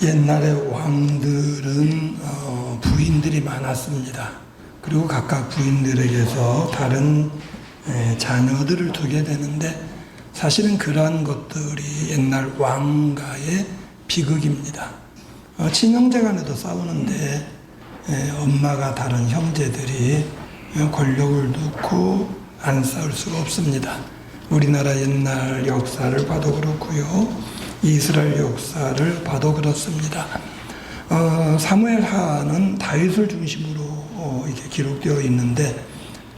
옛날에 왕들은 부인들이 많았습니다. 그리고 각각 부인들에게서 다른 자녀들을 두게 되는데, 사실은 그러한 것들이 옛날 왕가의 비극입니다. 친형제간에도 싸우는데 엄마가 다른 형제들이 권력을 놓고 안 싸울 수가 없습니다. 우리나라 옛날 역사를 봐도 그렇고요, 이스라엘 역사를 봐도 그렇습니다. 사무엘하는 다윗을 중심으로 이렇게 기록되어 있는데,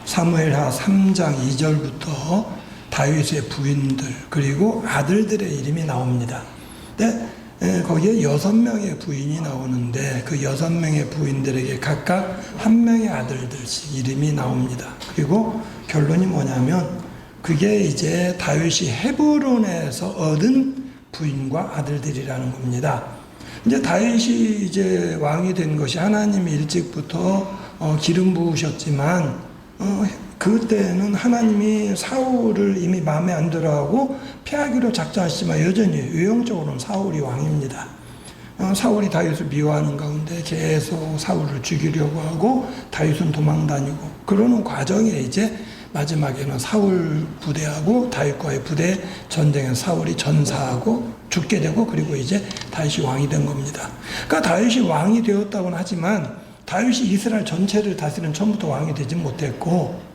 사무엘하 3장 2절부터 다윗의 부인들 그리고 아들들의 이름이 나옵니다. 근데 거기에 6명의 부인이 나오는데, 그 6명의 부인들에게 각각 1명의 아들들씩 이름이 나옵니다. 그리고 결론이 뭐냐면, 그게 이제 다윗이 헤브론에서 얻은 부인과 아들들이라는 겁니다. 이제 다윗이 이제 왕이 된 것이 하나님이 일찍부터 기름 부으셨지만, 그때는 하나님이 사울을 이미 마음에 안 들어하고 피하기로 작정하시지만 여전히 외형적으로는 사울이 왕입니다. 사울이 다윗을 미워하는 가운데 계속 사울을 죽이려고 하고 다윗은 도망다니고, 그러는 과정에 이제 마지막에는 사울 부대하고 다윗과의 부대 전쟁에서 사울이 전사하고 죽게 되고, 그리고 이제 다윗이 왕이 된 겁니다. 그러니까 다윗이 왕이 되었다고는 하지만 다윗이 이스라엘 전체를 다스리는 처음부터 왕이 되지 못했고,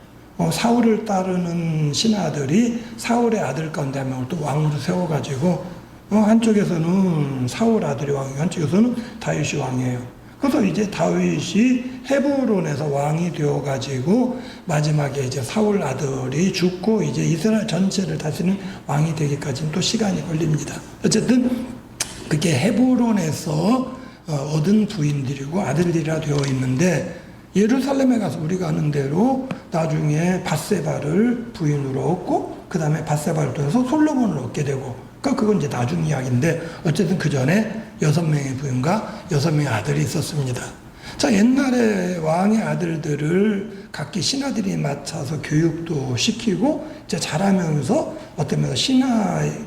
사울을 따르는 신하들이 사울의 아들 가운데 한 명을 또 왕으로 세워가지고, 한쪽에서는 사울 아들이 왕이고 한쪽에서는 다윗이 왕이에요. 그래서 이제 다윗이 헤브론에서 왕이 되어가지고 마지막에 이제 사울 아들이 죽고 이제 이스라엘 전체를 다스리는 왕이 되기까지는 또 시간이 걸립니다. 어쨌든 그게 헤브론에서 얻은 부인들이고 아들들이라 되어 있는데, 예루살렘에 가서 우리가 아는 대로 나중에 밧세바를 부인으로 얻고, 그 다음에 밧세바를 통해서 솔로몬을 얻게 되고, 그러니까 그건 이제 나중 이야기인데, 어쨌든 그 전에 6명의 부인과 6명의 아들이 있었습니다. 자, 옛날에 왕의 아들들을 각기 신하들이 맡아서 교육도 시키고 이제 자라면서 어떤 면에서 신하의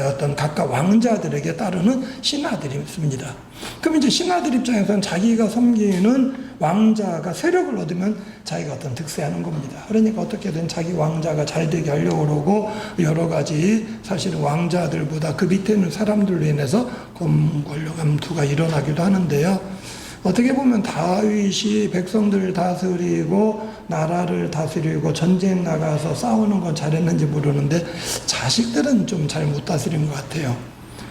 어떤 각각 왕자들에게 따르는 신하들이 있습니다. 그럼 이제 신하들 입장에서는 자기가 섬기는 왕자가 세력을 얻으면 자기가 어떤 득세하는 겁니다. 그러니까 어떻게든 자기 왕자가 잘 되게 하려고 그러고, 여러 가지 사실은 왕자들보다 그 밑에 있는 사람들로 인해서 권력 암투가 일어나기도 하는데요. 어떻게 보면 다윗이 백성들을 다스리고 나라를 다스리고 전쟁 나가서 싸우는 건 잘했는지 모르는데, 자식들은 좀 잘 못 다스린 것 같아요.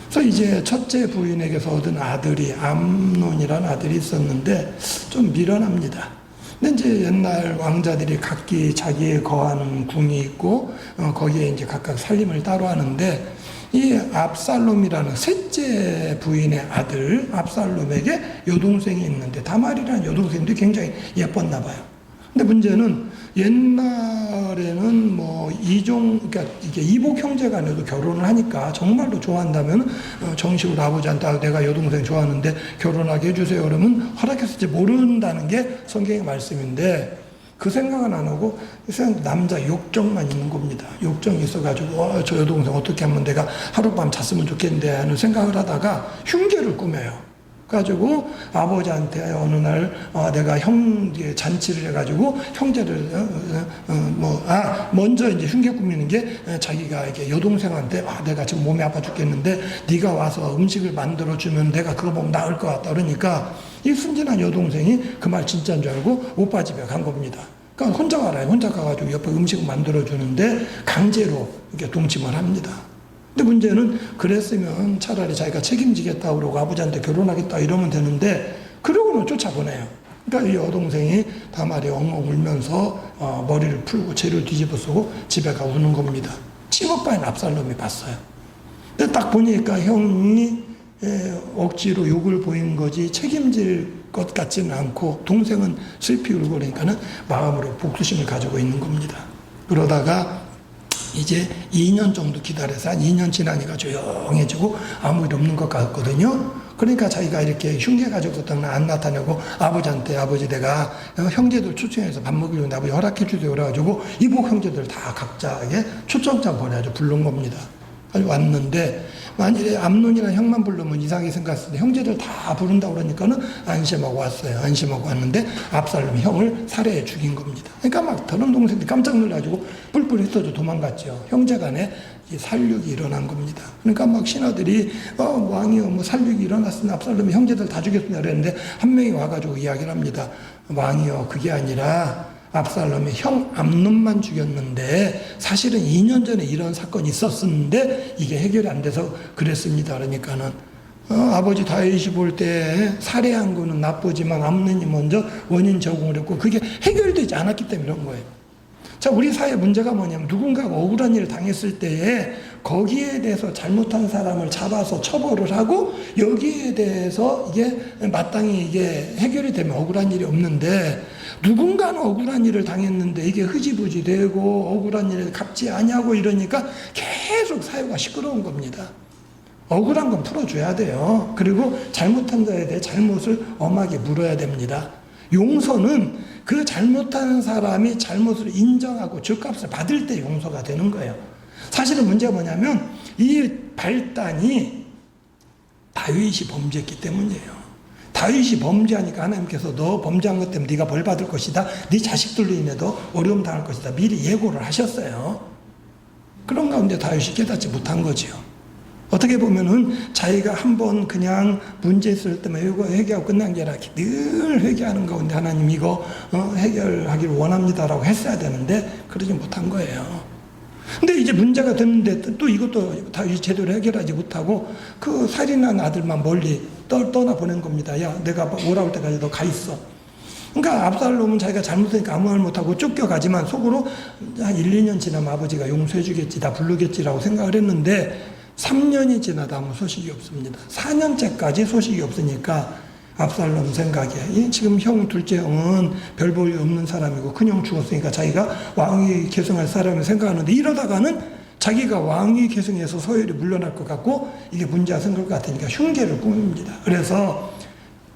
그래서 이제 첫째 부인에게서 얻은 아들이 암논이라는 아들이 있었는데 좀 미련합니다. 근데 이제 옛날 왕자들이 각기 자기의 거하는 궁이 있고, 거기에 이제 각각 살림을 따로 하는데, 이 압살롬이라는 셋째 부인의 아들 압살롬에게 여동생이 있는데, 다말이라는 여동생도 굉장히 예뻤나 봐요. 근데 문제는 옛날에는 그러니까 이게 이복 형제 간에도 결혼을 하니까 정말로 좋아한다면 정식으로 아버지한테 내가 여동생 좋아하는데 결혼하게 해주세요 그러면 허락했을지 모른다는 게 성경의 말씀인데, 그 생각은 안 하고 그냥 남자 욕정만 있는 겁니다. 욕정이 있어가지고 저 여동생 어떻게 하면 내가 하룻밤 잤으면 좋겠는데 하는 생각을 하다가 흉계를 꾸며요. 그래가지고 아버지한테 어느 날 내가 잔치를 해가지고 형제를 먼저 이제 흉계 꾸미는 게, 자기가 이렇게 여동생한테 내가 지금 몸이 아파 죽겠는데 네가 와서 음식을 만들어 주면 내가 그거 보면 나을 것 같다 그러니까, 이 순진한 여동생이 그 말 진짜인 줄 알고 오빠 집에 간 겁니다. 그러니까 혼자 가라요. 혼자 가가지고 옆에 음식을 만들어 주는데 강제로 이렇게 동침을 합니다. 근데 문제는 그랬으면 차라리 자기가 책임지겠다 그러고 아버지한테 결혼하겠다 이러면 되는데, 그러고는 쫓아보내요. 그러니까 이 여동생이 다말이 엉엉 울면서 머리를 풀고 재를 뒤집어 쓰고 집에 가 우는 겁니다. 친오빠인 압살롬이 봤어요. 근데 딱 보니까 형이 억지로 욕을 보인 거지 책임질 것 같지는 않고, 동생은 슬피 울고 그러니까는 마음으로 복수심을 가지고 있는 겁니다. 그러다가 이제 2년 정도 기다려서 한 2년 지나니까 조용해지고 아무 일 없는 것 같거든요. 그러니까 자기가 이렇게 흉계 가지고 안 나타내고 아버지한테, 아버지 내가 형제들 초청해서 밥 먹으려는데 아버지 허락해 주세요 그래가지고 이복 형제들 다 각자에게 초청장 보내가지고 부른 겁니다. 왔는데 만일에 암논이나 형만 부르면 이상하게 생각했을 때 형제들 다 부른다 그러니까는 안심하고 왔어요. 안심하고 왔는데 압살롬이 형을 살해해 죽인 겁니다. 그러니까 막 다른 동생들이 깜짝 놀라가지고 뿔뿔 흩어져 도망갔죠. 형제간에 살육이 일어난 겁니다. 그러니까 막 신하들이 왕이요 뭐 살육이 일어났으니 압살롬이 형제들 다 죽였습니다 그랬는데 한 명이 와가지고 이야기를 합니다. 왕이요 그게 아니라 압살롬이 형 암논만 죽였는데 사실은 2년 전에 이런 사건이 있었는데 이게 해결이 안 돼서 그랬습니다. 그러니까는 아버지 다윗이 볼 때 살해한 거는 나쁘지만 암논이 먼저 원인 제공을 했고 그게 해결되지 않았기 때문에 이런 거예요. 자, 우리 사회 문제가 뭐냐면 누군가가 억울한 일을 당했을 때에 거기에 대해서 잘못한 사람을 잡아서 처벌을 하고 여기에 대해서 이게 마땅히 이게 해결이 되면 억울한 일이 없는데 누군가는 억울한 일을 당했는데 이게 흐지부지 되고 억울한 일을 갚지 아니하고 이러니까 계속 사회가 시끄러운 겁니다. 억울한 건 풀어줘야 돼요. 그리고 잘못한 자에 대해 잘못을 엄하게 물어야 됩니다. 용서는 그 잘못한 사람이 잘못을 인정하고 죗값을 받을 때 용서가 되는 거예요. 사실은 문제가 뭐냐면 이 발단이 다윗이 범죄했기 때문이에요. 다윗이 범죄하니까 하나님께서 너 범죄한 것 때문에 네가 벌 받을 것이다. 네 자식들로 인해도 어려움 당할 것이다. 미리 예고를 하셨어요. 그런 가운데 다윗이 깨닫지 못한 거지요. 어떻게 보면은 자기가 한번 그냥 문제 있을 때만 회개하고 끝난 게 아니라 늘 회개하는 가운데 하나님 이거 해결하기를 원합니다라고 했어야 되는데 그러지 못한 거예요. 근데 이제 문제가 됐는데 또 이것도 다 제대로 해결하지 못하고 그 살인한 아들만 멀리 떠나 보낸 겁니다. 야, 내가 오라올 때까지 너 가 있어. 그러니까 압살롬은 자기가 잘못하니까 아무 말 못하고 쫓겨가지만 속으로 한 1, 2년 지나면 아버지가 용서해 주겠지, 다 부르겠지라고 생각을 했는데 3년이 지나도 아무 소식이 없습니다. 4년째까지 소식이 없으니까 압살롬 생각에 지금 형 둘째 형은 별 볼일 없는 사람이고 큰형 죽었으니까 자기가 왕위 계승할 사람을 생각하는데 이러다가는 자기가 왕위 계승해서 서열이 물러날 것 같고 이게 문제가 생길 것 같으니까 흉계를 꾸밉니다. 그래서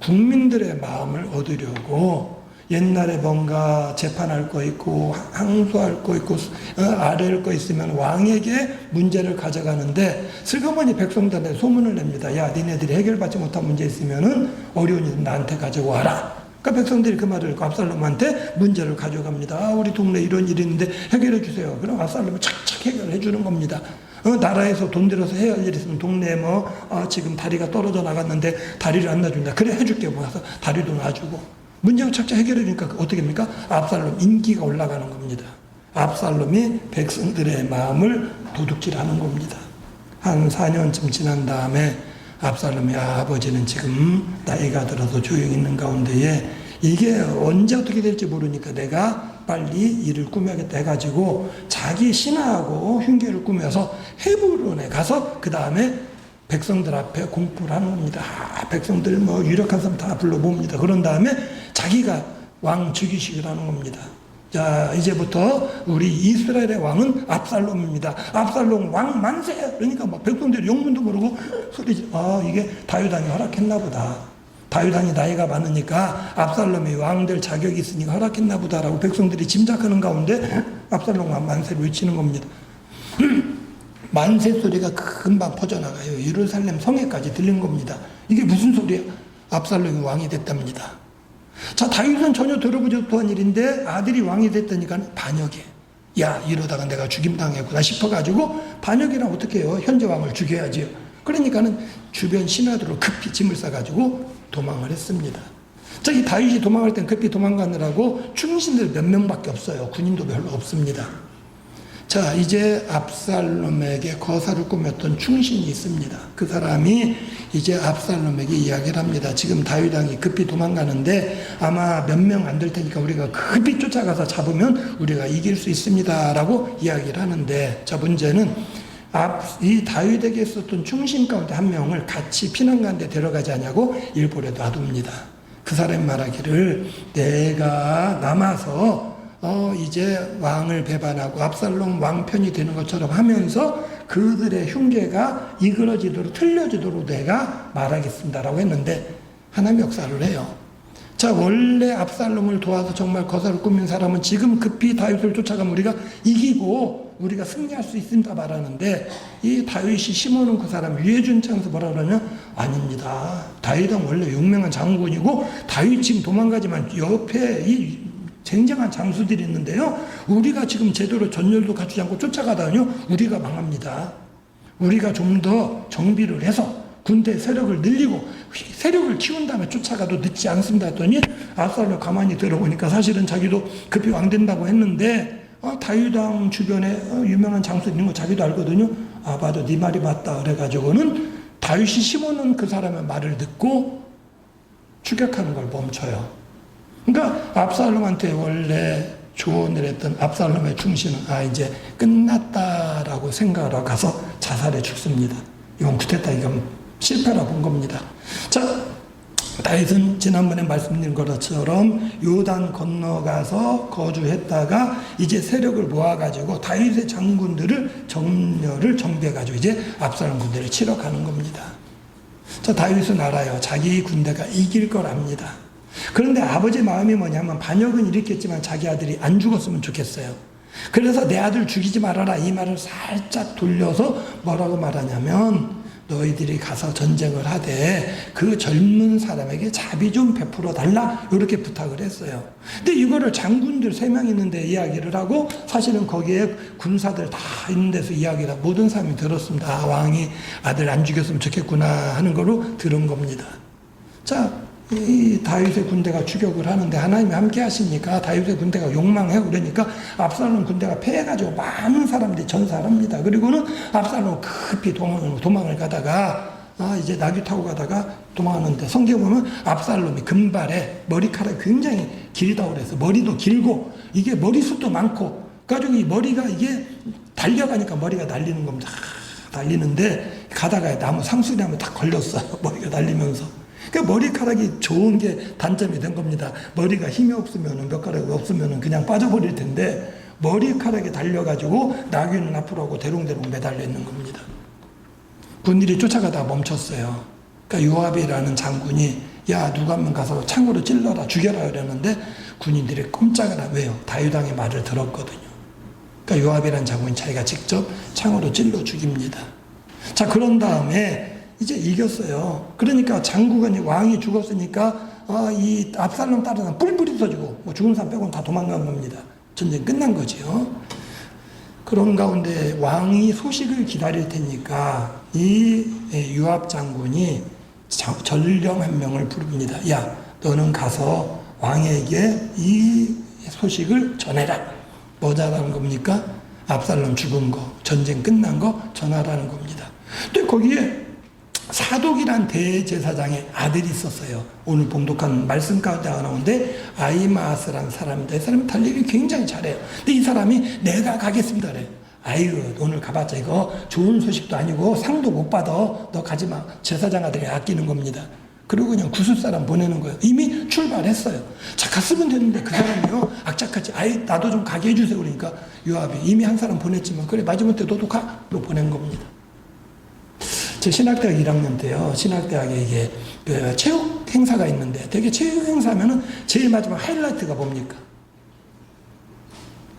국민들의 마음을 얻으려고 옛날에 뭔가 재판할 거 있고 항소할 거 있고 아뢰할 거 있으면 왕에게 문제를 가져가는데 슬그머니 백성들한테 소문을 냅니다. 야, 니네들이 해결받지 못한 문제 있으면은 어려운 일 나한테 가져와라. 그러니까 백성들이 그 말을 듣고 압살롬한테 문제를 가져갑니다. 우리 동네에 이런 일이 있는데 해결해 주세요. 그럼 압살롬이 착착 해결해 주는 겁니다. 나라에서 돈 들여서 해야 할 일 있으면 동네에 지금 다리가 떨어져 나갔는데 다리를 안 놔준다. 그래 해줄게. 모아서 다리도 놔주고. 문제가 착착 해결해주니까 어떻게 합니까? 압살롬 인기가 올라가는 겁니다. 압살롬이 백성들의 마음을 도둑질하는 겁니다. 한 4년쯤 지난 다음에 압살롬이 아버지는 지금 나이가 들어서 조용히 있는 가운데에 이게 언제 어떻게 될지 모르니까 내가 빨리 일을 꾸며야겠다 해가지고 자기 신하하고 흉계를 꾸며서 헤브론에 가서 그 다음에 백성들 앞에 공포를 하는 겁니다. 백성들 유력한 사람 다 불러봅니다. 그런 다음에 자기가 왕 즉위식을 하는 겁니다. 자, 이제부터 우리 이스라엘의 왕은 압살롬입니다. 압살롬 왕 만세! 그러니까 백성들이 영문도 모르고 소리지. 이게 다윗왕이 허락했나 보다. 다윗왕이 나이가 많으니까 압살롬이 왕 될 자격이 있으니까 허락했나 보다라고 백성들이 짐작하는 가운데 압살롬 왕 만세를 외치는 겁니다. 만세 소리가 금방 퍼져나가요. 예루살렘 성에까지 들린 겁니다. 이게 무슨 소리야? 압살롬이 왕이 됐답니다. 자, 다윗은 전혀 들어보지 못한 일인데 아들이 왕이 됐다니까 반역해. 야, 이러다가 내가 죽임당했구나 싶어가지고 반역이랑 어떻게 해요? 현재 왕을 죽여야지요. 그러니까는 주변 신하들로 급히 짐을 싸가지고 도망을 했습니다. 자, 이 다윗이 도망갈 땐 급히 도망가느라고 충신들 몇 명밖에 없어요. 군인도 별로 없습니다. 자, 이제 압살롬에게 거사를 꾸몄던 충신이 있습니다. 그 사람이 이제 압살롬에게 이야기를 합니다. 지금 다윗왕이 급히 도망가는데 아마 몇 명 안 될 테니까 우리가 급히 쫓아가서 잡으면 우리가 이길 수 있습니다. 라고 이야기를 하는데, 자, 문제는 이 다윗에게 있었던 충신 가운데 한 명을 같이 피난가는데 데려가지 않냐고 일벌에 놔둡니다. 그 사람이 말하기를 내가 남아서 이제 왕을 배반하고 압살롬 왕편이 되는 것처럼 하면서 그들의 흉계가 이그러지도록 틀려지도록 내가 말하겠습니다라고 했는데 하나님 역사를 해요. 자, 자, 원래 압살롬을 도와서 정말 거사를 꾸민 사람은 지금 급히 다윗을 쫓아가면 우리가 이기고 우리가 승리할 수 있습니다 말하는데, 이 다윗이 심어놓은 그 사람 유해준창에서 뭐라 그러냐? 아닙니다. 다윗은 원래 용맹한 장군이고 다윗 지금 도망가지만 옆에 이 쟁쟁한 장수들이 있는데요, 우리가 지금 제대로 전열도 갖추지 않고 쫓아가다니요 우리가 망합니다. 우리가 좀 더 정비를 해서 군대 세력을 늘리고 세력을 키운 다음에 쫓아가도 늦지 않습니다 했더니, 압살롬 가만히 들어보니까 사실은 자기도 급히 왕 된다고 했는데 다윗 왕 주변에 유명한 장수 있는 거 자기도 알거든요. 아, 봐도 네 말이 맞다 그래가지고는 다윗이 심어놓은 그 사람의 말을 듣고 추격하는 걸 멈춰요. 그러니까 압살롬한테 원래 조언을 했던 압살롬의 충신은 이제 끝났다라고 생각을 하고 가서 자살해 죽습니다. 이건 쿠데타, 이건 실패라 본 겁니다. 자, 다윗은 지난번에 말씀드린 것처럼 요단 건너가서 거주했다가 이제 세력을 모아가지고 다윗의 장군들을 정비해가지고 이제 압살롬 군대를 치러 가는 겁니다. 자, 다윗은 알아요. 자기 군대가 이길 걸 압니다. 그런데 아버지 마음이 뭐냐면 반역은 일으켰지만 자기 아들이 안 죽었으면 좋겠어요. 그래서 내 아들 죽이지 말아라 이 말을 살짝 돌려서 뭐라고 말하냐면, 너희들이 가서 전쟁을 하되 그 젊은 사람에게 자비 좀 베풀어 달라 이렇게 부탁을 했어요. 근데 이거를 장군들 3명 있는데 이야기를 하고, 사실은 거기에 군사들 다 있는 데서 이야기를 하고 모든 사람이 들었습니다. 아, 왕이 아들 안 죽였으면 좋겠구나 하는 거로 들은 겁니다. 자, 이 다윗의 군대가 추격을 하는데 하나님이 함께 하시니까 다윗의 군대가 욕망해. 그러니까 압살롬 군대가 패해가지고 많은 사람들이 전사를 합니다. 그리고는 압살롬 급히 도망을 가다가 이제 나귀 타고 가다가 도망하는데, 성경에 보면 압살롬이 금발에 머리카락이 굉장히 길다고 그래서 머리도 길고 이게 머리숱도 많고 가지고 이 머리가 이게 달려가니까 머리가 날리는 겁니다. 달리는데 가다가 나무 상수리나무에 딱 걸렸어요. 머리가 날리면서. 그러니까 머리카락이 좋은 게 단점이 된 겁니다. 머리가 힘이 없으면, 몇 가락이 없으면 그냥 빠져버릴 텐데 머리카락이 달려가지고 나귀는 앞으로 하고 대롱대롱 매달려 있는 겁니다. 군인들이 쫓아가다가 멈췄어요. 그러니까 요압이라는 장군이 야, 누가 한번 가서 창으로 찔러라, 죽여라 그랬는데 군인들이 꼼짝을 안 해요. 다윗 왕의 말을 들었거든요. 그러니까 요압이라는 장군이 자기가 직접 창으로 찔러 죽입니다. 자, 그런 다음에 이제 이겼어요. 그러니까 장군이 왕이 죽었으니까 이 압살롬 따르는 뿔뿔이 터지고 죽은 사람 빼고는 다 도망간 겁니다. 전쟁 끝난 거죠. 그런 가운데 왕이 소식을 기다릴 테니까 이 요압 장군이 전령 한 명을 부릅니다. 야, 너는 가서 왕에게 이 소식을 전해라. 뭐자라는 겁니까? 압살롬 죽은 거, 전쟁 끝난 거 전하라는 겁니다. 또 거기에 사독이란 대제사장의 아들이 있었어요. 오늘 봉독한 말씀 가운데 나오는데 아히마아스라는 사람인데, 이 사람이 달리기 굉장히 잘해요. 근데 이 사람이 내가 가겠습니다 그래요. 아이고, 오늘 가봤자 이거 좋은 소식도 아니고 상도 못 받아. 너 가지마. 제사장 아들이 아끼는 겁니다. 그리고 그냥 구슬 사람 보내는 거예요. 이미 출발했어요. 자, 갔으면 되는데 그 사람이요 악착같이 나도 좀 가게 해주세요 그러니까 요압이 이미 한 사람 보냈지만, 그래 마지못해 너도 가. 로 보낸 겁니다. 제 신학대학 1학년 때요, 신학대학에 이게 그 체육 행사가 있는데, 되게 체육 행사면은 제일 마지막 하이라이트가 뭡니까?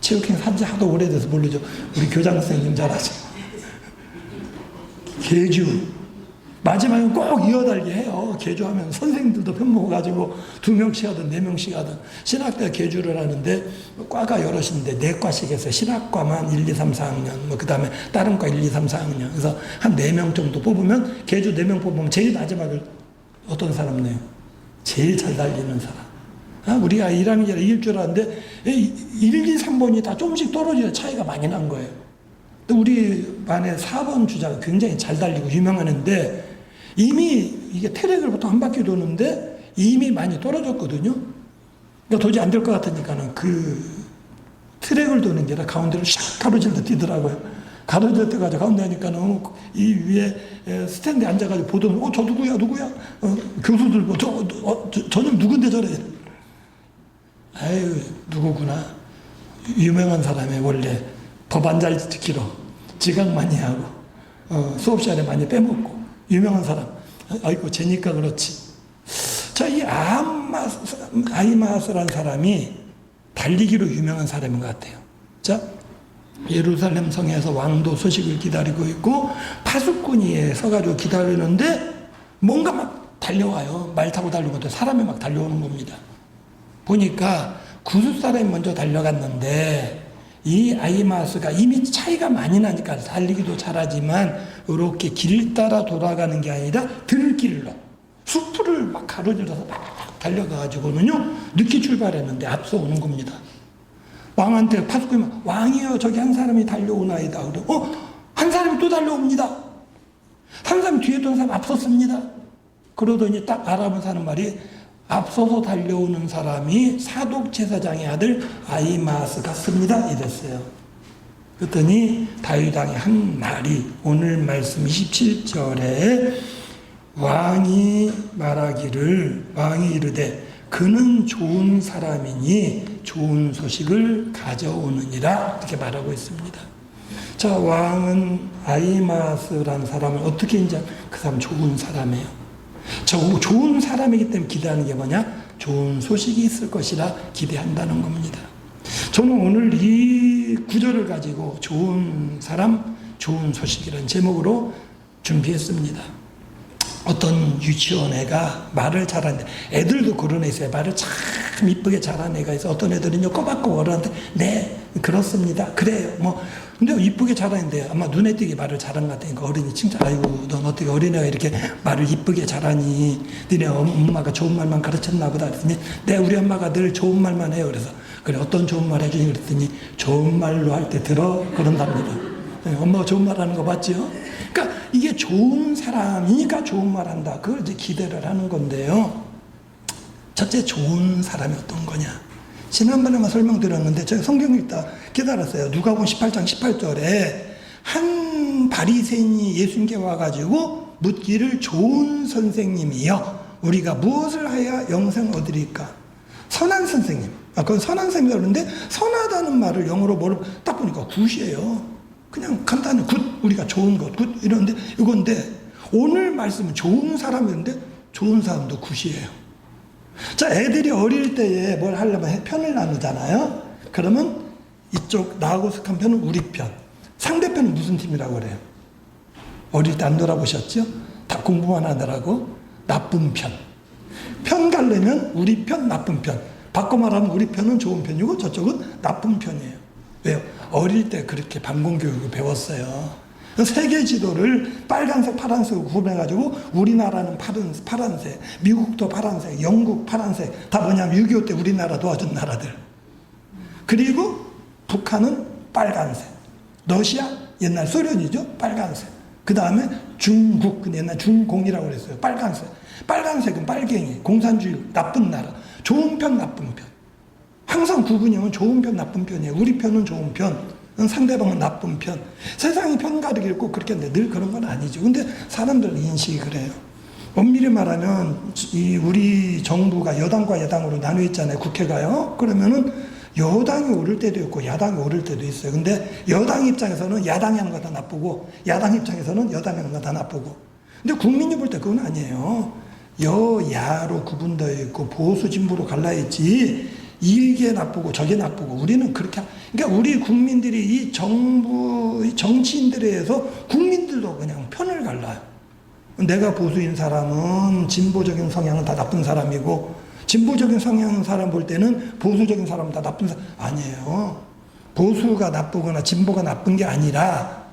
체육 행사 한지 하도 오래돼서 모르죠. 우리 교장 선생님 잘 아시죠? 계주. 마지막에 꼭 이어달게 해요. 계주하면 선생님들도 편먹어가지고 2명씩 하든 4명씩 하든 신학대학 계주를 하는데 과가 여럿인데 4과씩 해서 신학과만 1, 2, 3, 4학년, 그 다음에 다른 과 1, 2, 3, 4학년. 그래서 한 4명 정도 뽑으면, 계주 4명 뽑으면 제일 마지막을 어떤 사람 내요? 제일 잘 달리는 사람. 우리가 1학년이라 이길 줄 알았는데 1, 2, 3번이 다 조금씩 떨어지는 차이가 많이 난 거예요. 또 우리 반에 4번 주자가 굉장히 잘 달리고 유명하는데, 이미 이게 트랙을 보통 한 바퀴 도는데 이미 많이 떨어졌거든요. 그러니까 도저히 안 될 것 같으니까는 그 트랙을 도는 게 아니라 가운데로 샥 가로질러 뛰더라고요. 가로질러 뛰어가지고 가운데 하니까는 이 위에 스탠드에 앉아가지고 보더니 저 누구야? 교수들 저는 누군데 저래. 아유, 누구구나. 유명한 사람이 원래 법안 잘 지키러 지각 많이 하고 수업 시간에 많이 빼먹고 유명한 사람. 아이고, 쟤니까 그렇지. 자, 이 아히마아스라는 사람이 달리기로 유명한 사람인 것 같아요. 자, 예루살렘 성에서 왕도 소식을 기다리고 있고 파수꾼이 서가지고 기다리는데 뭔가 막 달려와요. 말 타고 달리고 사람이 막 달려오는 겁니다. 보니까 구스 사람이 먼저 달려갔는데 이 아히마아스가 이미 차이가 많이 나니까 달리기도 잘하지만 이렇게 길 따라 돌아가는 게 아니라 들길로 숲을 막 가로질러서 막 달려가가지고는요 늦게 출발했는데 앞서 오는 겁니다. 왕한테 파수꾼이 왕이요 저기 한 사람이 달려오나이다. 그래 한 사람이 또 달려옵니다. 한 사람 뒤에 있던 사람 앞섰습니다. 그러더니 딱 알아본 사람 말이 앞서서 달려오는 사람이 사독 제사장의 아들 아히마아스 같습니다. 이랬어요. 그랬더니 다윗 왕의 한 말이 오늘 말씀 27절에 왕이 말하기를 왕이 이르되 그는 좋은 사람이니 좋은 소식을 가져오느니라 이렇게 말하고 있습니다. 자, 왕은 아히마아스라는 사람을 어떻게 인정? 그 사람 좋은 사람이에요. 저 좋은 사람이기 때문에 기대하는 게 뭐냐? 좋은 소식이 있을 것이라 기대한다는 겁니다. 저는 오늘 이 구절을 가지고 좋은 사람, 좋은 소식이라는 제목으로 준비했습니다. 어떤 유치원 애가 말을 잘하는데 애들도 그런 애 있어요. 말을 참 이쁘게 잘하는 애가 있어. 어떤 애들은요 꼬박꼬박 어른한테 네 그렇습니다. 그래요. 뭐 근데 이쁘게 잘하는데 아마 눈에 띄게 말을 잘한 것 같으니까 어른이 칭찬. 아이고 넌 어떻게 어린애가 이렇게 말을 이쁘게 잘하니? 너네 엄마가 좋은 말만 가르쳤나 보다 그랬더니 네 우리 엄마가 늘 좋은 말만 해요. 그래서 그래 어떤 좋은 말 해주니 그랬더니 좋은 말로 할 때 들어 그런답니다. 엄마가 좋은 말 하는 거 봤죠? 그러니까 이게 좋은 사람이니까 좋은 말 한다. 그걸 이제 기대를 하는 건데요. 첫째, 좋은 사람이 어떤 거냐. 지난번에만 설명드렸는데 제가 성경 읽다 깨달았어요. 누가복음 18장 18절에 한 바리새인이 예수님께 와가지고 묻기를 좋은 선생님이여 우리가 무엇을 하여 영생 얻으리까? 선한 선생님. 그건 선한 선생님이라고 그러는데 선하다는 말을 영어로 뭐를 딱 보니까 굿이에요. 그냥 간단히 굿, 우리가 좋은 것, 굿 이러는데 이건데 오늘 말씀은 좋은 사람인데 좋은 사람도 굿이에요. 자, 애들이 어릴 때에 뭘 하려면 편을 나누잖아요. 그러면 이쪽 나하고 속한 편은 우리 편, 상대편은 무슨 팀이라고 그래요? 어릴 때 안 놀아보셨죠? 다 공부만 하느라고 나쁜 편. 편 가려면 우리 편, 나쁜 편. 바꿔 말하면 우리 편은 좋은 편이고 저쪽은 나쁜 편이에요. 왜요? 어릴 때 그렇게 반공교육을 배웠어요. 세계 지도를 빨간색, 파란색으로 구분해가지고 우리나라는 파란색, 미국도 파란색, 영국 파란색 다 뭐냐면 6.25 때 우리나라 도와준 나라들. 그리고 북한은 빨간색, 러시아 옛날 소련이죠 빨간색. 그 다음에 중국 옛날 중공이라고 그랬어요. 빨간색. 빨간색은 빨갱이, 공산주의, 나쁜 나라, 좋은 편, 나쁜 편. 항상 구분형은 좋은 편, 나쁜 편이에요. 우리 편은 좋은 편, 상대방은 나쁜 편. 세상이 편 가르기를 꼭 그렇게 하는데 늘 그런 건 아니죠. 근데 사람들 인식이 그래요. 엄밀히 말하면 이 우리 정부가 여당과 야당으로 나뉘어 있잖아요. 국회가요. 그러면은 여당이 오를 때도 있고 야당이 오를 때도 있어요. 근데 여당 입장에서는 야당이 하는 거 다 나쁘고 야당 입장에서는 여당이 하는 거 다 나쁘고. 근데 국민이 볼 때 그건 아니에요. 여야로 구분되어 있고 보수 진보로 갈라져 있지. 이게 나쁘고 저게 나쁘고 우리는 그렇게 그러니까 우리 국민들이 이 정부 정치인들에 의해서 국민들도 그냥 편을 갈라요. 내가 보수인 사람은 진보적인 성향은 다 나쁜 사람이고 진보적인 성향 사람 볼 때는 보수적인 사람은 다 나쁜 사람 아니에요. 보수가 나쁘거나 진보가 나쁜 게 아니라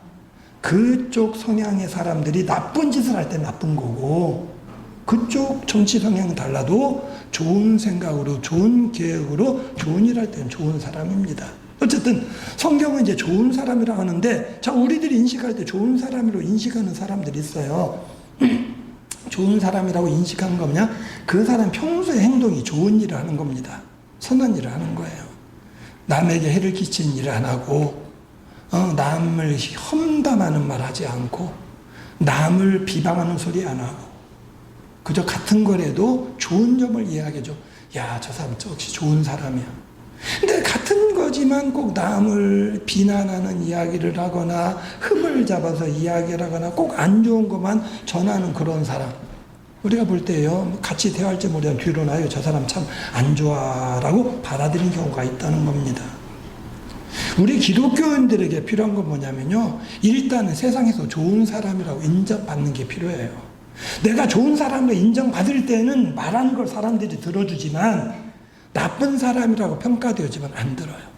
그쪽 성향의 사람들이 나쁜 짓을 할 때 나쁜 거고 그쪽 정치 성향은 달라도 좋은 생각으로 좋은 계획으로 좋은 일 할 때는 좋은 사람입니다. 어쨌든 성경은 이제 좋은 사람이라고 하는데 자 우리들이 인식할 때 좋은 사람으로 인식하는 사람들이 있어요. 좋은 사람이라고 인식하는 거 뭐냐? 그 사람 평소의 행동이 좋은 일을 하는 겁니다. 선한 일을 하는 거예요. 남에게 해를 끼치는 일을 안 하고 남을 험담하는 말 하지 않고 남을 비방하는 소리 안 하고 그저 같은 거라도 좋은 점을 이야기해줘. 야, 저 사람 역시 좋은 사람이야. 근데 같은 거지만 꼭 남을 비난하는 이야기를 하거나 흠을 잡아서 이야기를 하거나 꼭 안 좋은 것만 전하는 그런 사람. 우리가 볼 때요, 같이 대화할지 모르면 뒤로 나요. 저 사람 참 안 좋아라고 받아들이는 경우가 있다는 겁니다. 우리 기독교인들에게 필요한 건 뭐냐면요, 일단은 세상에서 좋은 사람이라고 인정받는 게 필요해요. 내가 좋은 사람으로 인정받을 때는 말하는 걸 사람들이 들어주지만 나쁜 사람이라고 평가되어지면 안 들어요.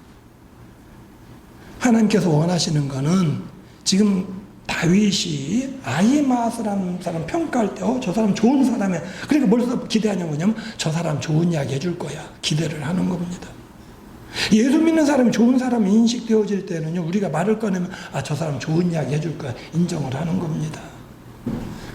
하나님께서 원하시는 거는 지금 다윗이 아히마아스라는 사람 평가할 때 저 사람 좋은 사람이야. 그러니까 벌써 기대하냐면 저 사람 좋은 이야기 해줄 거야. 기대를 하는 겁니다. 예수 믿는 사람이 좋은 사람이 인식되어질 때는요, 우리가 말을 꺼내면 저 사람 좋은 이야기 해줄 거야. 인정을 하는 겁니다.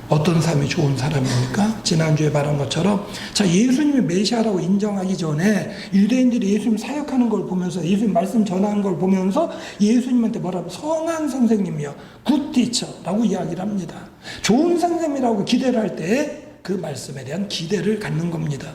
어떤 사람이 좋은 사람입니까? 지난주에 말한 것처럼 예수님이 메시아라고 인정하기 전에 유대인들이 예수님 사역하는 걸 보면서 예수님 말씀 전하는 걸 보면서 예수님한테 뭐라고 선한 선생님이요, 굿티처라고 이야기를 합니다. 좋은 선생님이라고 기대를 할 때 그 말씀에 대한 기대를 갖는 겁니다.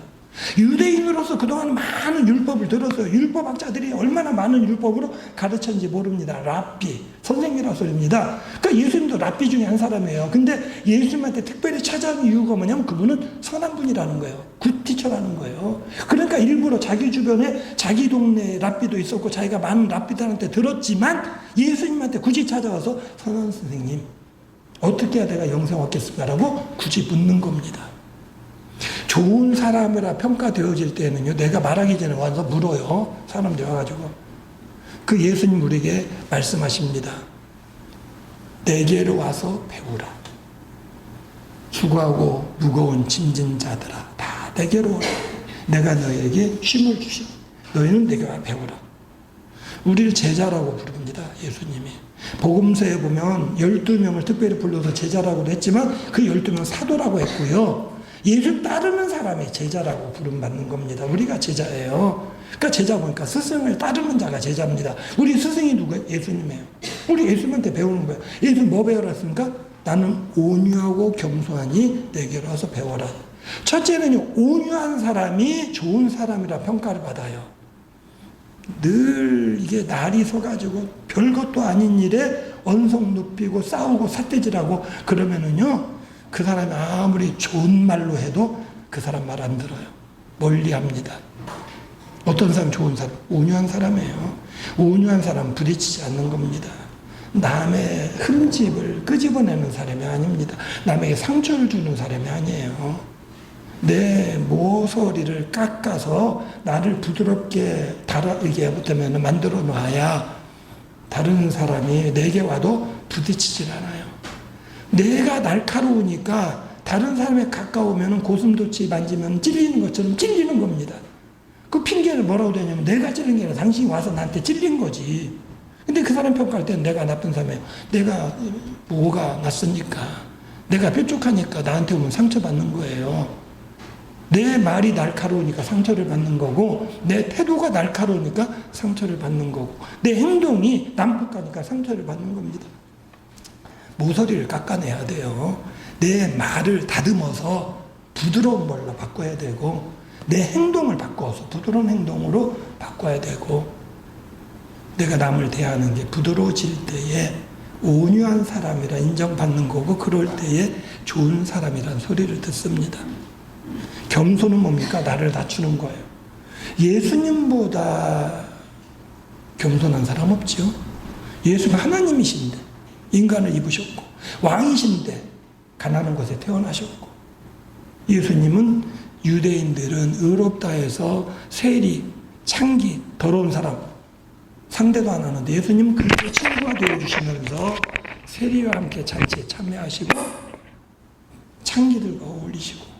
유대인으로서 그동안 많은 율법을 들었어요. 율법학자들이 얼마나 많은 율법으로 가르쳤는지 모릅니다. 랍비, 선생님이라고 소리입니다. 그러니까 예수님도 랍비 중에 한 사람이에요. 근데 예수님한테 특별히 찾아온 이유가 뭐냐면 그분은 선한 분이라는 거예요. 굿티처라는 거예요. 그러니까 일부러 자기 주변에 자기 동네에 랍비도 있었고 자기가 많은 랍비들한테 들었지만 예수님한테 굳이 찾아와서 선한 선생님, 어떻게 해야 내가 영생 얻겠습니까? 라고 굳이 묻는 겁니다. 좋은 사람이라 평가되어질 때는요, 내가 말하기 전에 와서 물어요. 사람들이 와가지고. 그 예수님 우리에게 말씀하십니다. 내게로 와서 배우라. 수고하고 무거운 짐진 자들아, 다 내게로 오라. 내가 너희에게 쉼을 주시오. 너희는 내게 와 배우라. 우리를 제자라고 부릅니다. 예수님이. 복음서에 보면 12명을 특별히 불러서 제자라고 했지만 그 12명 사도라고 했고요. 예수 따르는 사람이 제자라고 부름받는 겁니다. 우리가 제자예요. 그러니까 제자 보니까 스승을 따르는 자가 제자입니다. 우리 스승이 누구예요? 예수님이에요. 우리 예수님한테 배우는 거예요. 예수님 뭐 배우라 했습니까? 나는 온유하고 겸손하니 내게로 와서 배워라. 첫째는요, 온유한 사람이 좋은 사람이라 평가를 받아요. 늘 이게 날이 서가지고 별것도 아닌 일에 언성 높이고 싸우고 삿대질하고 그러면은요, 그 사람이 아무리 좋은 말로 해도 그 사람 말 안 들어요. 멀리합니다. 어떤 사람 좋은 사람? 온유한 사람이에요. 온유한 사람은 부딪히지 않는 겁니다. 남의 흠집을 끄집어내는 사람이 아닙니다. 남에게 상처를 주는 사람이 아니에요. 내 모서리를 깎아서 나를 부드럽게 이게 못하면 만들어 놔야 다른 사람이 내게 와도 부딪히질 않아요. 내가 날카로우니까 다른 사람에 가까우면 고슴도치 만지면 찔리는 것처럼 찔리는 겁니다. 그 핑계를 뭐라고 되냐면 내가 찔린 게 아니라 당신이 와서 나한테 찔린 거지. 근데 그 사람 평가할 때는 내가 나쁜 사람이에요. 내가 뭐가 낯서니까, 내가 뾰족하니까 나한테 오면 상처받는 거예요. 내 말이 날카로우니까 상처를 받는 거고, 내 태도가 날카로우니까 상처를 받는 거고, 내 행동이 난폭하니까 상처를 받는 겁니다. 모서리를 깎아내야 돼요. 내 말을 다듬어서 부드러운 말로 바꿔야 되고, 내 행동을 바꿔서 부드러운 행동으로 바꿔야 되고, 내가 남을 대하는 게 부드러워질 때에 온유한 사람이라 인정받는 거고, 그럴 때에 좋은 사람이란 소리를 듣습니다. 겸손은 뭡니까? 나를 낮추는 거예요. 예수님보다 겸손한 사람 없죠? 예수는 하나님이신데 인간을 입으셨고, 왕이신데 가난한 곳에 태어나셨고, 예수님은 유대인들은 의롭다 해서 세리, 창기, 더러운 사람 상대도 안 하는데 예수님은 그들의 친구가 되어주시면서 세리와 함께 잔치에 참여하시고 창기들과 어울리시고,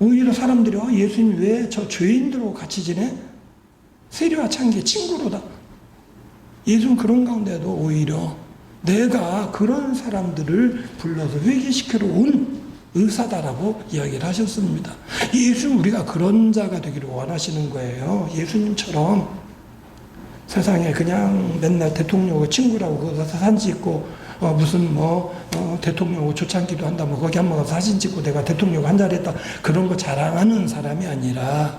오히려 사람들이 예수님 왜 저 죄인들하고 같이 지내? 세리와 창기의 친구로다. 예수는 그런 가운데도 오히려 내가 그런 사람들을 불러서 회개시키러 온 의사다라고 이야기를 하셨습니다. 예수는 우리가 그런 자가 되기를 원하시는 거예요. 예수님처럼 세상에 그냥 맨날 대통령하고 친구라고 거기서 사진 찍고 무슨 대통령하고 초창기도 한다, 거기 한번 가서 사진 찍고 내가 대통령 한 자리 했다, 그런 거 자랑하는 사람이 아니라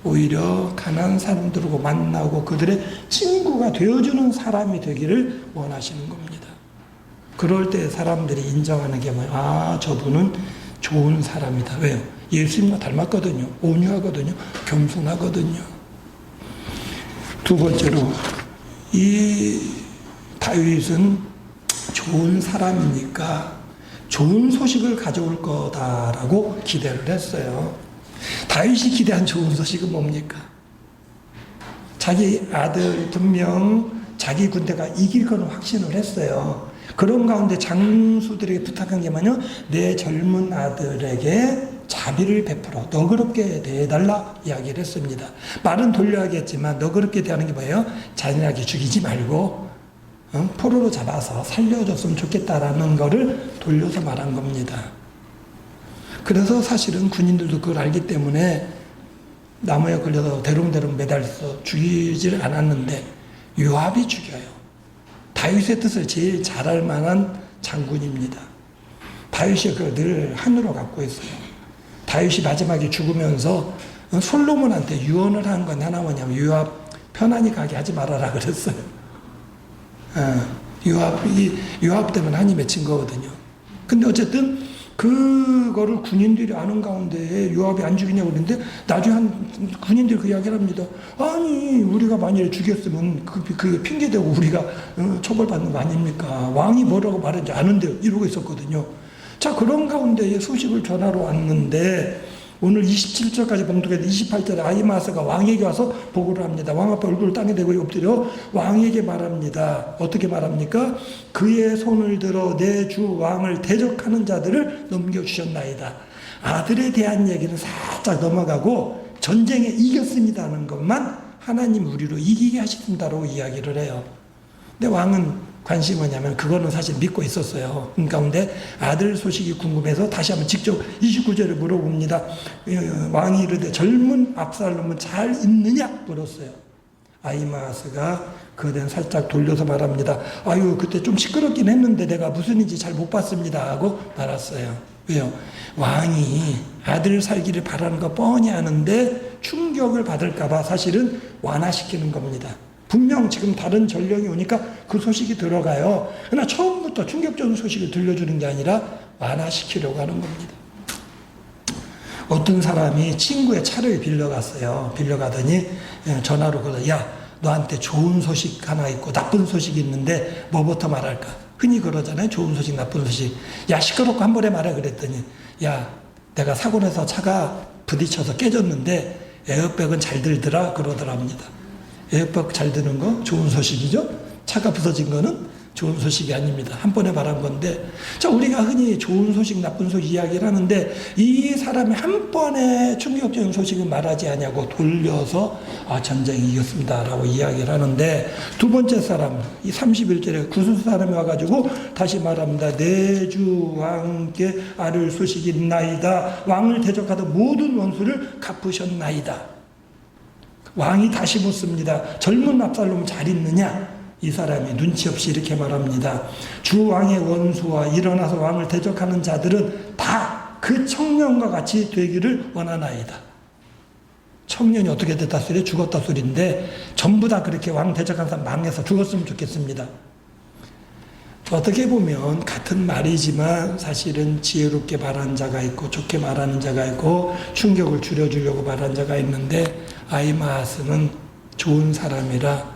오히려 가난한 사람들하고 만나고 그들의 친구가 되어주는 사람이 되기를 원하시는 겁니다. 그럴 때 사람들이 인정하는 게 저분은 좋은 사람이다. 왜요? 예수님과 닮았거든요. 온유하거든요. 겸손하거든요. 두 번째로 이 다윗은 좋은 사람이니까 좋은 소식을 가져올 거다라고 기대를 했어요. 다윗이 기대한 좋은 소식은 뭡니까? 자기 아들 분명 자기 군대가 이길 거는 확신을 했어요. 그런 가운데 장수들에게 부탁한 게 뭐냐? 내 젊은 아들에게 자비를 베풀어 너그럽게 대해달라 이야기를 했습니다. 말은 돌려야겠지만 너그럽게 대하는 게 뭐예요? 잔인하게 죽이지 말고 포로로 잡아서 살려줬으면 좋겠다라는 거를 돌려서 말한 겁니다. 그래서 사실은 군인들도 그걸 알기 때문에 나무에 걸려서 대롱대롱 매달려서 죽이질 않았는데 요압이 죽여요. 다윗의 뜻을 제일 잘할 만한 장군입니다. 다윗이 그걸 늘 한으로 갖고 있어요. 다윗이 마지막에 죽으면서 솔로몬한테 유언을 한 건 하나 뭐냐면 요압 편안히 가게 하지 말아라 그랬어요. 요압 때문에 한이 맺힌 거거든요. 근데 어쨌든 그거를 군인들이 아는 가운데 요압이 안 죽이냐고 그러는데 나중에 한 군인들이 그 이야기를 합니다. 아니 우리가 만약에 죽였으면 그게 핑계대고 우리가 처벌받는 거 아닙니까? 왕이 뭐라고 말했는지 아는데 이러고 있었거든요. 자 그런 가운데 소식을 전하러 왔는데 오늘 27절까지 봉독해서 28절에 아히마아스가 왕에게 와서 보고를 합니다. 왕 앞에 얼굴을 땅에 대고 엎드려 왕에게 말합니다. 어떻게 말합니까? 그의 손을 들어 내 주 왕을 대적하는 자들을 넘겨주셨나이다. 아들에 대한 얘기는 살짝 넘어가고 전쟁에 이겼습니다는 것만 하나님 우리로 이기게 하신다고 이야기를 해요. 근데 왕은 관심이 뭐냐면 그거는 사실 믿고 있었어요. 그 가운데 아들 소식이 궁금해서 다시 한번 직접 29절에 물어봅니다. 왕이 이르되 젊은 압살롬은 잘 있느냐 물었어요. 아히마아스가 그에 대한 살짝 돌려서 말합니다. 아유 그때 좀 시끄럽긴 했는데 내가 무슨 일인지 잘 못 봤습니다 하고 말았어요. 왜요? 왕이 아들 살기를 바라는 거 뻔히 아는데 충격을 받을까 봐 사실은 완화시키는 겁니다. 분명 지금 다른 전령이 오니까 그 소식이 들어가요. 그러나 처음부터 충격적인 소식을 들려주는 게 아니라 완화시키려고 하는 겁니다. 어떤 사람이 친구의 차를 빌려갔어요. 빌려가더니 전화로 그러더니 야 너한테 좋은 소식 하나 있고 나쁜 소식이 있는데 뭐부터 말할까? 흔히 그러잖아요. 좋은 소식 나쁜 소식. 야 시끄럽고 한 번에 말해 그랬더니 야 내가 사고 나서 차가 부딪혀서 깨졌는데 에어백은 잘 들더라 그러더랍니다. 에어백 잘 드는 거 좋은 소식이죠. 차가 부서진 거는 좋은 소식이 아닙니다. 한 번에 말한 건데 자 우리가 흔히 좋은 소식 나쁜 소식 이야기를 하는데 이 사람이 한 번에 충격적인 소식을 말하지 않냐고 돌려서 전쟁이 이겼습니다 라고 이야기를 하는데 두 번째 사람 이 31절에 구스 사람이 와가지고 다시 말합니다. 내 주 왕께 아를 소식이 있나이다. 왕을 대적하던 모든 원수를 갚으셨나이다. 왕이 다시 묻습니다. 젊은 압살롬 잘 있느냐? 이 사람이 눈치 없이 이렇게 말합니다. 주 왕의 원수와 일어나서 왕을 대적하는 자들은 다 그 청년과 같이 되기를 원하나이다. 청년이 어떻게 됐다 소리? 죽었다 소리인데 전부 다 그렇게 왕 대적한 사람 망해서 죽었으면 좋겠습니다. 어떻게 보면 같은 말이지만 사실은 지혜롭게 말하는 자가 있고 좋게 말하는 자가 있고 충격을 줄여주려고 말하는 자가 있는데 아히마아스는 좋은 사람이라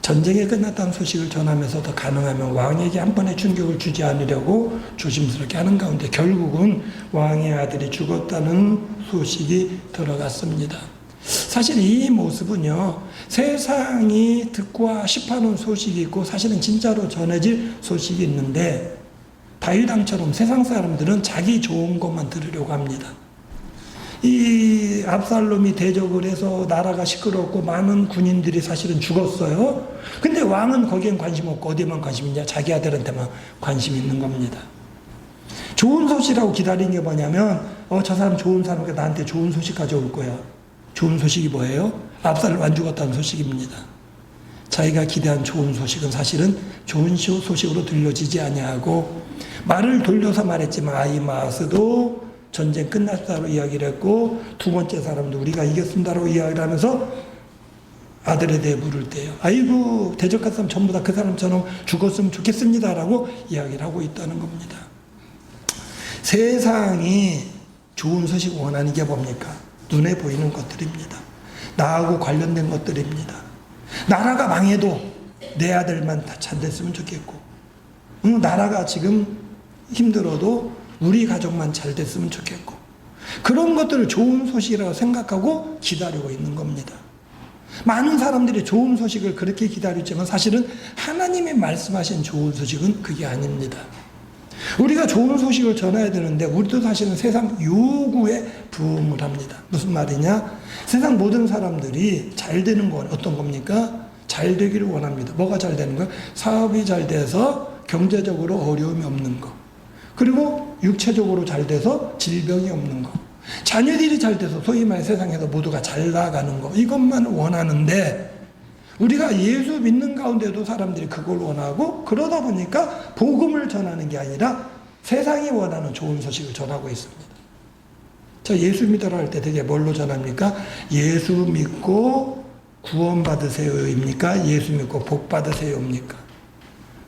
전쟁이 끝났다는 소식을 전하면서도 가능하면 왕에게 한 번에 충격을 주지 않으려고 조심스럽게 하는 가운데 결국은 왕의 아들이 죽었다는 소식이 들어갔습니다. 사실 이 모습은요 세상이 듣고 싶어하는 소식이 있고 사실은 진짜로 전해질 소식이 있는데 다윗 왕처럼 세상 사람들은 자기 좋은 것만 들으려고 합니다. 이 압살롬이 대적을 해서 나라가 시끄럽고 많은 군인들이 사실은 죽었어요. 근데 왕은 거기엔 관심 없고 어디에만 관심 있냐? 자기 아들한테만 관심 있는 겁니다. 좋은 소식이라고 기다리는 게 뭐냐면 저 사람 좋은 사람이니까 나한테 좋은 소식 가져올 거야. 좋은 소식이 뭐예요? 압살롬 안 죽었다는 소식입니다. 자기가 기대한 좋은 소식은 사실은 좋은 소식으로 들려지지 아니하고 말을 돌려서 말했지만 아히마아스도 전쟁 끝났다고 이야기를 했고 두 번째 사람도 우리가 이겼습니다라고 이야기를 하면서 아들에 대해 물을 때요. 아이고 대적한 사람 전부 다 그 사람처럼 죽었으면 좋겠습니다라고 이야기를 하고 있다는 겁니다. 세상이 좋은 소식 원하는 게 뭡니까? 눈에 보이는 것들입니다. 나하고 관련된 것들입니다. 나라가 망해도 내 아들만 다 잘 됐으면 좋겠고, 나라가 지금 힘들어도 우리 가족만 잘 됐으면 좋겠고, 그런 것들을 좋은 소식이라고 생각하고 기다리고 있는 겁니다. 많은 사람들이 좋은 소식을 그렇게 기다리지만 사실은 하나님이 말씀하신 좋은 소식은 그게 아닙니다. 우리가 좋은 소식을 전해야 되는데 우리도 사실은 세상 요구에 부응을 합니다. 무슨 말이냐? 세상 모든 사람들이 잘 되는 건 어떤 겁니까? 잘 되기를 원합니다. 뭐가 잘 되는 거예요? 사업이 잘 돼서 경제적으로 어려움이 없는 거. 그리고 육체적으로 잘 돼서 질병이 없는 거. 자녀들이 잘 돼서 소위 말해 세상에서 모두가 잘 나가는 거. 이것만 원하는데 우리가 예수 믿는 가운데도 사람들이 그걸 원하고, 그러다 보니까 복음을 전하는 게 아니라 세상이 원하는 좋은 소식을 전하고 있습니다. 자, 예수 믿으라 할 때 되게 뭘로 전합니까? 예수 믿고 구원 받으세요입니까? 예수 믿고 복 받으세요입니까?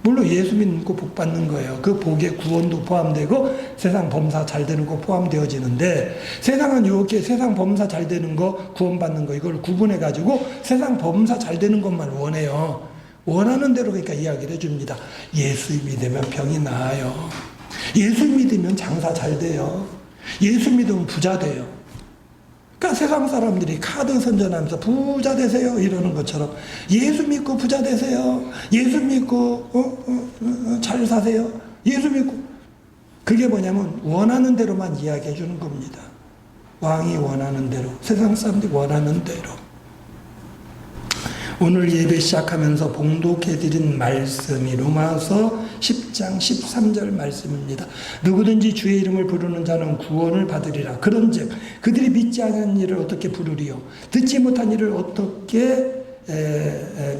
물론 예수 믿고 복 받는 거예요. 그 복에 구원도 포함되고 세상 범사 잘 되는 거 포함되어지는데, 세상은 이렇게 세상 범사 잘 되는 거, 구원 받는 거, 이걸 구분해 가지고 세상 범사 잘 되는 것만 원해요. 원하는 대로 그러니까 이야기를 해줍니다. 예수 믿으면 병이 나아요. 예수 믿으면 장사 잘 돼요. 예수 믿으면 부자 돼요. 그러니까 세상 사람들이 카드 선전하면서 부자 되세요 이러는 것처럼 예수 믿고 부자 되세요. 예수 믿고 잘 사세요. 예수 믿고, 그게 뭐냐면 원하는 대로만 이야기해 주는 겁니다. 왕이 원하는 대로, 세상 사람들이 원하는 대로. 오늘 예배 시작하면서 봉독해드린 말씀이 로마서 10장 13절 말씀입니다. 누구든지 주의 이름을 부르는 자는 구원을 받으리라. 그런즉 그들이 믿지 않은 일을 어떻게 부르리요? 듣지 못한 일을 어떻게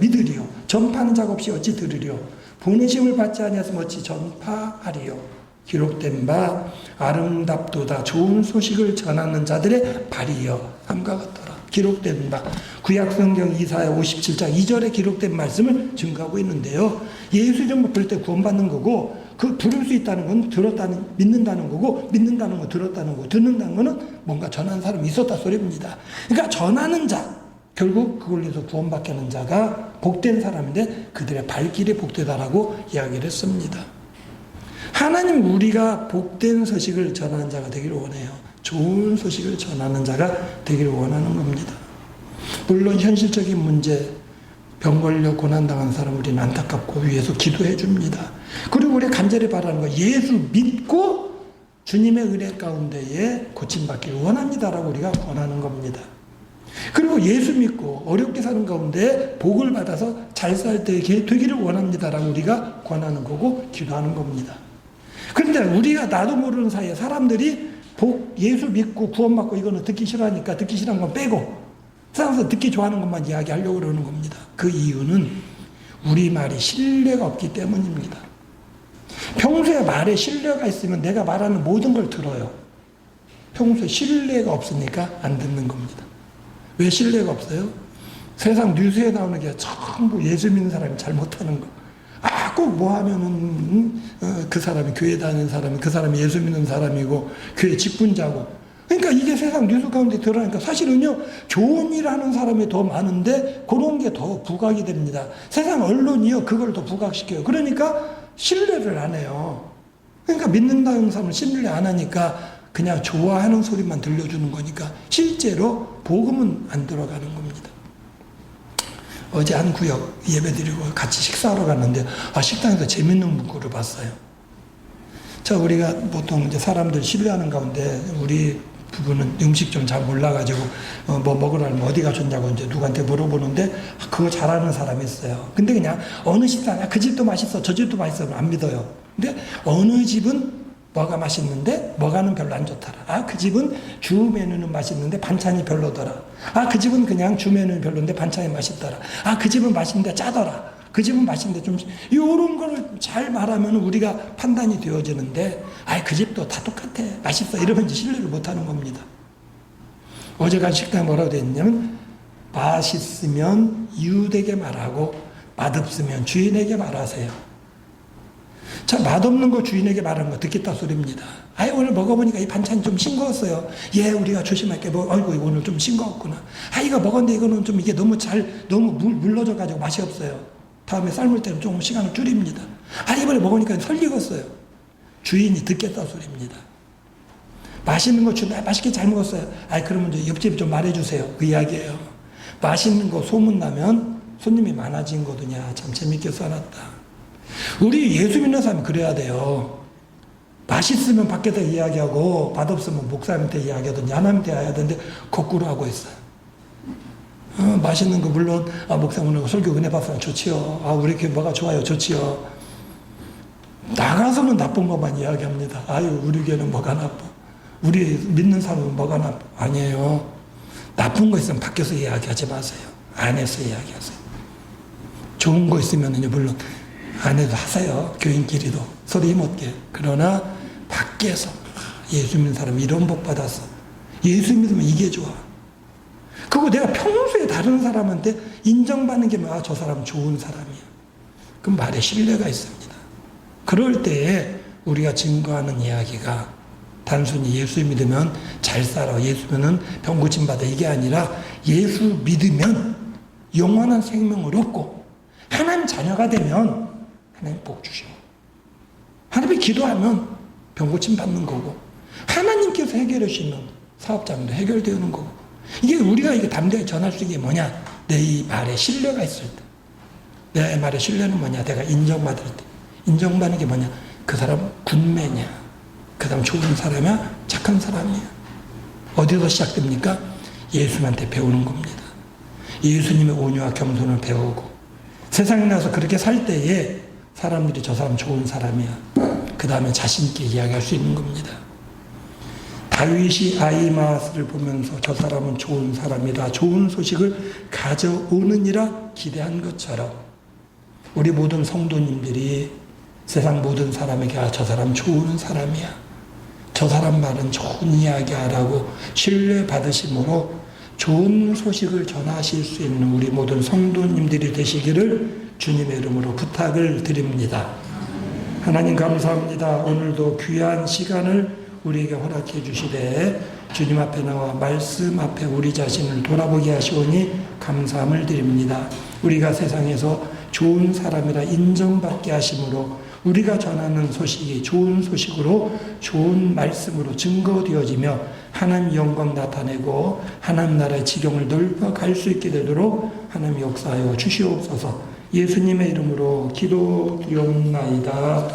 믿으리요? 전파하는 자가 없이 어찌 들으리요? 보내심을 받지 아니하였으면 어찌 전파하리요? 기록된 바 아름답도다 좋은 소식을 전하는 자들의 발이여 함과 같더라. 기록된 바 구약성경 이사야 57장 2절에 기록된 말씀을 증거하고 있는데요. 예수 이름을 부를 때 구원받는 거고, 그 부를 수 있다는 건 들었다는, 믿는다는 거고, 믿는다는 건 들었다는 거고, 듣는다는 거는 뭔가 전하는 사람이 있었다 소리입니다. 그러니까 전하는 자, 결국 그걸로 해서 구원받게 하는 자가 복된 사람인데 그들의 발길이 복되다라고 이야기를 했습니다. 하나님, 우리가 복된 소식을 전하는 자가 되기를 원해요. 좋은 소식을 전하는 자가 되기를 원하는 겁니다. 물론 현실적인 문제, 병 걸려 고난당한 사람 우리는 안타깝고 위해서 기도해 줍니다. 그리고 우리 간절히 바라는 거, 예수 믿고 주님의 은혜 가운데에 고침받기를 원합니다라고 우리가 권하는 겁니다. 그리고 예수 믿고 어렵게 사는 가운데 복을 받아서 잘 살 때 되기를 원합니다라고 우리가 권하는 거고 기도하는 겁니다. 그런데 우리가 나도 모르는 사이에 사람들이 예수 믿고 구원받고 이거는 듣기 싫어하니까 듣기 싫어하는 건 빼고 세상에서 듣기 좋아하는 것만 이야기하려고 그러는 겁니다. 그 이유는 우리 말이 신뢰가 없기 때문입니다. 평소에 말에 신뢰가 있으면 내가 말하는 모든 걸 들어요. 평소에 신뢰가 없으니까 안 듣는 겁니다. 왜 신뢰가 없어요? 세상 뉴스에 나오는 게 전부 예수 믿는 사람이 잘못하는 거. 꼭 뭐 하면은 그 사람이 교회 다니는 사람이, 그 사람이 예수 믿는 사람이고 교회 직분자고. 그러니까 이게 세상 뉴스 가운데 드러나니까 사실은요, 좋은 일 하는 사람이 더 많은데 그런 게 더 부각이 됩니다. 세상 언론이요, 그걸 더 부각시켜요. 그러니까 신뢰를 안 해요. 그러니까 믿는다는 사람은 신뢰 안 하니까 그냥 좋아하는 소리만 들려주는 거니까 실제로 복음은 안 들어가는 겁니다. 어제 한 구역 예배드리고 같이 식사하러 갔는데 식당에서 재밌는 문구를 봤어요. 자, 우리가 보통 이제 사람들 신뢰하는 가운데 우리 부부는 음식 좀 잘 몰라가지고 뭐 먹으라면 어디 가셨냐고 이제 누구한테 물어보는데 그거 잘하는 사람이 있어요. 근데 그냥 어느 식당, 그 집도 맛있어, 저 집도 맛있어 안 믿어요. 근데 어느 집은 뭐가 맛있는데 뭐가는 별로 안 좋더라. 그 집은 주 메뉴는 맛있는데 반찬이 별로더라. 그 집은 그냥 주 메뉴는 별로인데 반찬이 맛있더라. 그 집은 맛있는데 짜더라. 그 집은 맛있는데 좀, 이런 거를 잘 말하면 우리가 판단이 되어지는데, 그 집도 다 똑같아. 맛있어. 이러면 이제 신뢰를 못 하는 겁니다. 어제 간 식당에 뭐라고 되어 있냐면, 맛있으면 이웃에게 말하고, 맛없으면 주인에게 말하세요. 자, 맛없는 거 주인에게 말하는 거 듣겠다 소리입니다. 아이, 오늘 먹어보니까 이 반찬이 좀 싱거웠어요. 예, 우리가 조심할게. 아이고, 오늘 좀 싱거웠구나. 아, 이거 먹었는데 이거는 좀 이게 너무 물러져가지고 맛이 없어요. 다음에 삶을 때는 조금 시간을 줄입니다. 아, 이번에 먹으니까 설 익었어요. 주인이 듣겠다 소리입니다. 맛있는 거 주면 맛있게 잘 먹었어요. 아이, 그러면 이제 옆집에 좀 말해주세요. 그 이야기예요. 맛있는 거 소문나면 손님이 많아진 거더냐. 참 재밌게 써놨다. 우리 예수 믿는 사람이 그래야 돼요. 맛있으면 밖에서 이야기하고 맛없으면 목사님한테 이야기하든지 하나님한테 이야기하던데 거꾸로 하고 있어요. 맛있는 거 물론 목사 오늘 설교 은혜 받으면 좋지요. 우리 교회 뭐가 좋아요. 좋지요. 나가서는 나쁜 것만 이야기합니다. 아유, 우리 교회는 뭐가 나빠. 우리 믿는 사람은 뭐가 나빠. 아니에요. 나쁜 거 있으면 밖에서 이야기하지 마세요. 안에서 이야기하세요. 좋은 거 있으면요, 물론 안에도 하세요. 교인끼리도 서로 힘없게. 그러나 밖에서 예수 믿는 사람 이런 복 받았어. 예수 믿으면 이게 좋아. 그거 내가 평소에 다른 사람한테 인정받는 게 뭐야? 저 사람 좋은 사람이야. 그럼 말에 신뢰가 있습니다. 그럴 때에 우리가 증거하는 이야기가 단순히 예수 믿으면 잘 살아, 예수 믿으면 병 고침받아, 이게 아니라 예수 믿으면 영원한 생명을 얻고 하나님 자녀가 되면 하나님 복 주시고, 하나님이 기도하면 병 고침 받는 거고, 하나님께서 해결해 주시면 사업장도 해결되는 거고, 이게 우리가 이게 담대히 전할 수 있는 게 뭐냐? 내 이 말에 신뢰가 있을 때. 내 말에 신뢰는 뭐냐? 내가 인정받을 때. 인정받는 게 뭐냐? 그 사람 군매냐? 그 사람 좋은 사람이야? 착한 사람이야? 어디서 시작됩니까? 예수님한테 배우는 겁니다. 예수님의 온유와 겸손을 배우고, 세상에 나서 그렇게 살 때에 사람들이 저 사람 좋은 사람이야. 그 다음에 자신있게 이야기할 수 있는 겁니다. 다윗이 아히마아스를 보면서 저 사람은 좋은 사람이다, 좋은 소식을 가져오느니라 기대한 것처럼 우리 모든 성도님들이 세상 모든 사람에게 저 사람 좋은 사람이야, 저 사람 말은 좋은 이야기하라고 신뢰받으심으로 좋은 소식을 전하실 수 있는 우리 모든 성도님들이 되시기를 주님의 이름으로 부탁을 드립니다. 하나님 감사합니다. 오늘도 귀한 시간을 우리에게 허락해 주시되 주님 앞에 나와 말씀 앞에 우리 자신을 돌아보게 하시오니 감사함을 드립니다. 우리가 세상에서 좋은 사람이라 인정받게 하심으로 우리가 전하는 소식이 좋은 소식으로 좋은 말씀으로 증거되어지며 하나님 영광 나타내고 하나님 나라의 지경을 넓어갈 수 있게 되도록 하나님 역사하여 주시옵소서. 예수님의 이름으로 기도드리옵나이다.